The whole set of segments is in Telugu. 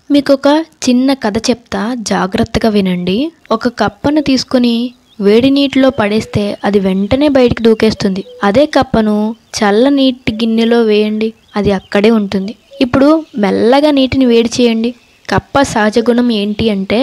మీకొక చిన్న కథ చెప్తా, జాగ్రత్తగా వినండి. ఒక కప్పను తీసుకొని వేడి నీటిలో పడేస్తే అది వెంటనే బయటికి దూకేస్తుంది. అదే కప్పను చల్ల నీటి గిన్నెలో వేయండి, అది అక్కడే ఉంటుంది. ఇప్పుడు మెల్లగా నీటిని వేడి చేయండి. కప్ప సహజ గుణం ఏంటి అంటే,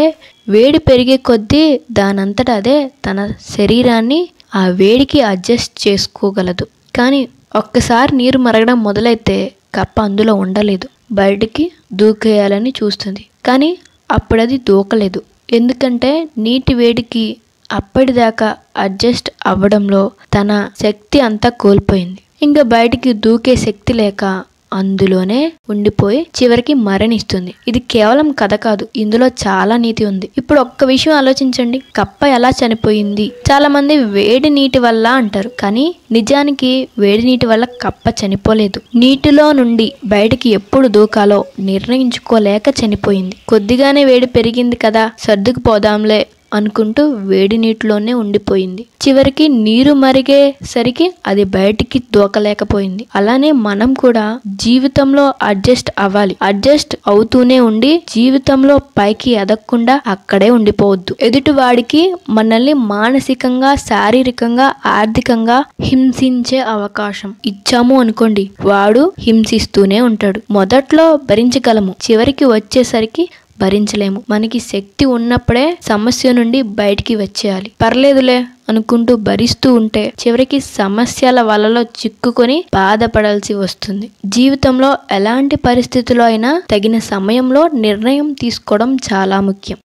వేడి పెరిగే కొద్దీ దానంతట అదే తన శరీరాన్ని ఆ వేడికి అడ్జస్ట్ చేసుకోగలదు. కానీ ఒక్కసారి నీరు మరగడం మొదలైతే కప్ప అందులో ఉండలేదు, బయటికి దూకేయాలని చూస్తుంది. కానీ అప్పుడది దూకలేదు. ఎందుకంటే నీటి వేడికి అప్పటిదాకా అడ్జస్ట్ అవ్వడంలో తన శక్తి అంతా కోల్పోయింది. ఇంకా బయటికి దూకే శక్తి లేక అందులోనే ఉండిపోయి చివరికి మరణిస్తుంది. ఇది కేవలం కథ కాదు, ఇందులో చాలా నీతి ఉంది. ఇప్పుడు ఒక్క విషయం ఆలోచించండి, కప్ప ఎలా చనిపోయింది? చాలా మంది వేడి నీటి వల్ల అంటారు, కానీ నిజానికి వేడి నీటి వల్ల కప్ప చనిపోలేదు. నీటిలో నుండి బయటికి ఎప్పుడు దూకాలో నిర్ణయించుకోలేక చనిపోయింది. కొద్దిగానే వేడి పెరిగింది కదా, సర్దుకుపోదాంలే అనుకుంటూ వేడి నీటిలోనే ఉండిపోయింది. చివరికి నీరు మరిగేసరికి అది బయటికి దూకలేకపోయింది. అలానే మనం కూడా జీవితంలో అడ్జస్ట్ అవ్వాలి. అడ్జస్ట్ అవుతూనే ఉండి జీవితంలో పైకి ఎదగకుండా అక్కడే ఉండిపోవద్దు. ఎదుటివాడికి మనల్ని మానసికంగా, శారీరకంగా, ఆర్థికంగా హింసించే అవకాశం ఇచ్చాము అనుకోండి, వాడు హింసిస్తూనే ఉంటాడు. మొదట్లో భరించగలము, చివరికి వచ్చేసరికి భరించలేము. మనకి శక్తి ఉన్నప్పుడే సమస్య నుండి బయటికి వచ్చేయాలి. పర్లేదులే అనుకుంటూ భరిస్తూ ఉంటే చివరికి సమస్యల వలలో చిక్కుకొని బాధపడాల్సి వస్తుంది. జీవితంలో ఎలాంటి పరిస్థితుల్లో అయినా తగిన సమయంలో నిర్ణయం తీసుకోవడం చాలా ముఖ్యం.